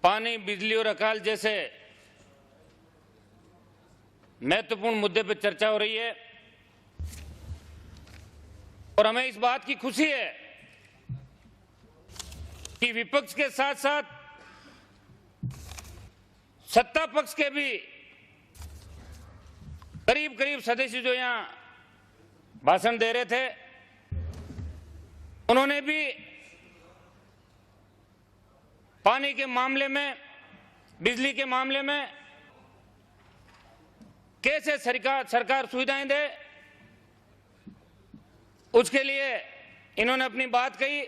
पानी, बिजली और अकाल जैसे महत्वपूर्ण मुद्दे पर चर्चा हो रही है और हमें इस बात की खुशी है कि विपक्ष के साथ साथ सत्ता पक्ष के भी करीब करीब सदस्य जो यहां भाषण दे रहे थे, उन्होंने भी पानी के मामले में, बिजली के मामले में कैसे सरकार सुविधाएं दे, उसके लिए इन्होंने अपनी बात कही।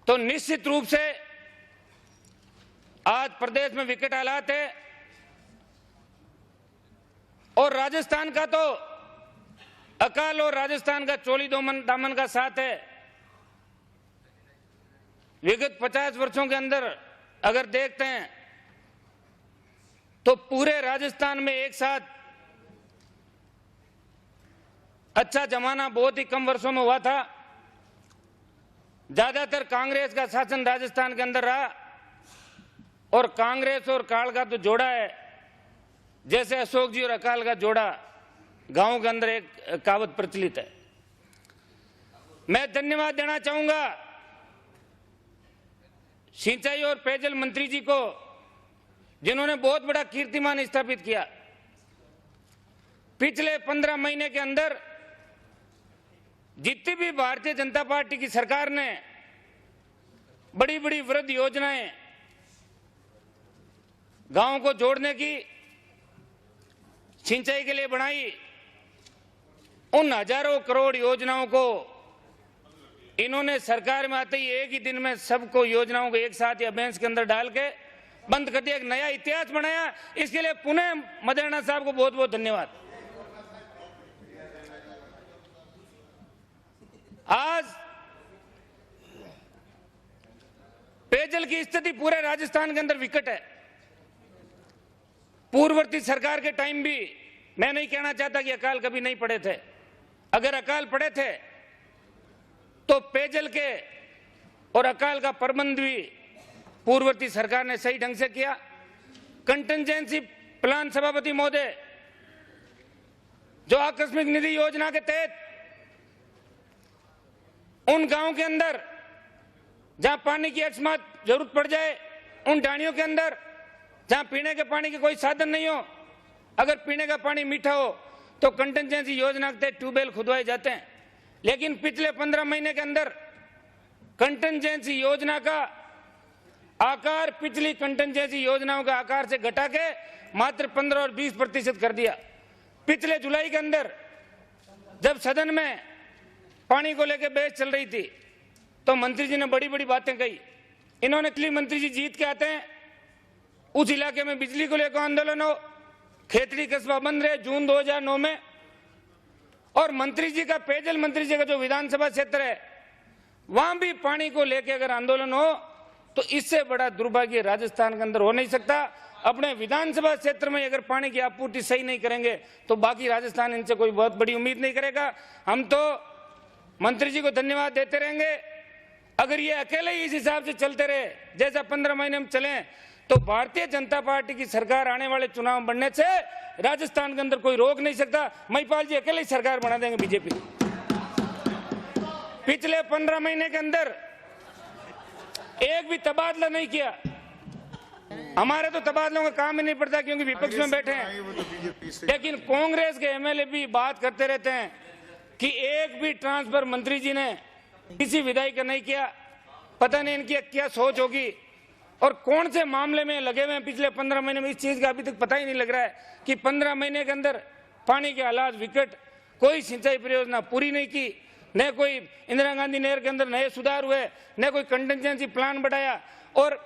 तो निश्चित रूप से आज प्रदेश में विकट हालात है और राजस्थान का तो अकाल और राजस्थान का चोली दामन का साथ है। विगत 50 वर्षों के अंदर अगर देखते हैं तो पूरे राजस्थान में एक साथ अच्छा जमाना बहुत ही कम वर्षों में हुआ था। ज्यादातर कांग्रेस का शासन राजस्थान के अंदर रहा और कांग्रेस और काल का तो जोड़ा है, जैसे अशोक जी और अकाल का जोड़ा गांव के अंदर एक कहावत प्रचलित है। मैं धन्यवाद देना चाहूंगा सिंचाई और पेयजल मंत्री जी को, जिन्होंने बहुत बड़ा कीर्तिमान स्थापित किया। पिछले 15 महीने के अंदर जितनी भी भारतीय जनता पार्टी की सरकार ने बड़ी बड़ी वृहद योजनाएं गांवों को जोड़ने की, सिंचाई के लिए बनाई, उन हजारों करोड़ योजनाओं को इन्होंने सरकार में आते ही एक ही दिन में सबको योजनाओं को एक साथ या बेंच के अंदर डाल के बंद कर दिया। एक नया इतिहास बनाया। इसके लिए पुनः मदेरणा साहब को बहुत बहुत धन्यवाद। आज पेयजल की स्थिति पूरे राजस्थान के अंदर विकट है। पूर्ववर्ती सरकार के टाइम भी, मैं नहीं कहना चाहता कि अकाल कभी नहीं पड़े थे, अगर अकाल पड़े थे तो पेयजल के और अकाल का प्रबंध भी पूर्ववर्ती सरकार ने सही ढंग से किया। कंटिजेंसी प्लान सभापति महोदय, जो आकस्मिक निधि योजना के तहत उन गांवों के अंदर जहां पानी की अकस्मात जरूरत पड़ जाए, उन ढाणियों के अंदर जहां पीने के पानी के कोई साधन नहीं हो, अगर पीने का पानी मीठा हो तो कंटिजेंसी योजना के तहत ट्यूबवेल खुदवाए जाते हैं। लेकिन पिछले 15 महीने के अंदर कंटिजेंसी योजना का आकार पिछली कंटिजेंसी योजनाओं के आकार से घटा के मात्र 15 और 20% कर दिया। पिछले जुलाई के अंदर जब सदन में पानी को लेकर बहस चल रही थी तो मंत्री जी ने बड़ी बड़ी बातें कही। इन्होंने कहा मंत्री जी जीत के आते हैं, उस इलाके में बिजली को लेकर आंदोलन हो, खेतड़ी कस्बा बंद रहे जून 2009 में, और मंत्री जी का, पेयजल मंत्री जी का जो विधानसभा क्षेत्र है वहां भी पानी को लेकर अगर आंदोलन हो तो इससे बड़ा दुर्भाग्य राजस्थान के अंदर हो नहीं सकता। अपने विधानसभा क्षेत्र में अगर पानी की आपूर्ति सही नहीं करेंगे तो बाकी राजस्थान इनसे कोई बहुत बड़ी उम्मीद नहीं करेगा। हम तो मंत्री जी को धन्यवाद देते रहेंगे। अगर ये अकेले ही इस हिसाब से चलते रहे जैसा 15 महीने में चले तो भारतीय जनता पार्टी की सरकार आने वाले चुनाव बढ़ने से राजस्थान के अंदर कोई रोक नहीं सकता। महिपाल जी अकेले ही सरकार बना देंगे बीजेपी। पिछले 15 महीने के अंदर एक भी तबादला नहीं किया। हमारे तो तबादलों का काम ही नहीं पड़ता क्योंकि विपक्ष में बैठे हैं। लेकिन कांग्रेस के एमएलए भी बात करते रहते हैं कि एक भी ट्रांसफर मंत्री जी ने किसी विधायक का नहीं किया। पता नहीं इनकी क्या सोच होगी और कौन से मामले में लगे हुए हैं पिछले 15 महीने में। इस चीज का अभी तक पता ही नहीं लग रहा है कि 15 महीने के अंदर पानी के हालात विकट, कोई सिंचाई परियोजना पूरी नहीं की, न कोई इंदिरा गांधी नहर के अंदर नए सुधार हुए, न कोई कंटिजेंसी प्लान बढ़ाया। और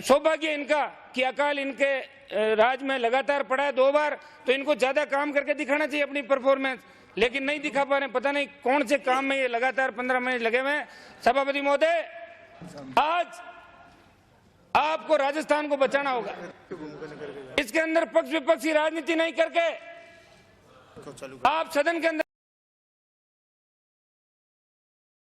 सौभाग्य इनका कि अकाल इनके राज में लगातार पड़ा है 2 बार, तो इनको ज्यादा काम करके दिखाना चाहिए अपनी परफॉर्मेंस, लेकिन नहीं दिखा पा रहे। पता नहीं कौन से काम में ये लगातार 15 महीने लगे हुए हैं। सभापति महोदय, आज आपको राजस्थान को बचाना होगा। इसके अंदर पक्ष विपक्ष की राजनीति नहीं करके आप सदन के अंदर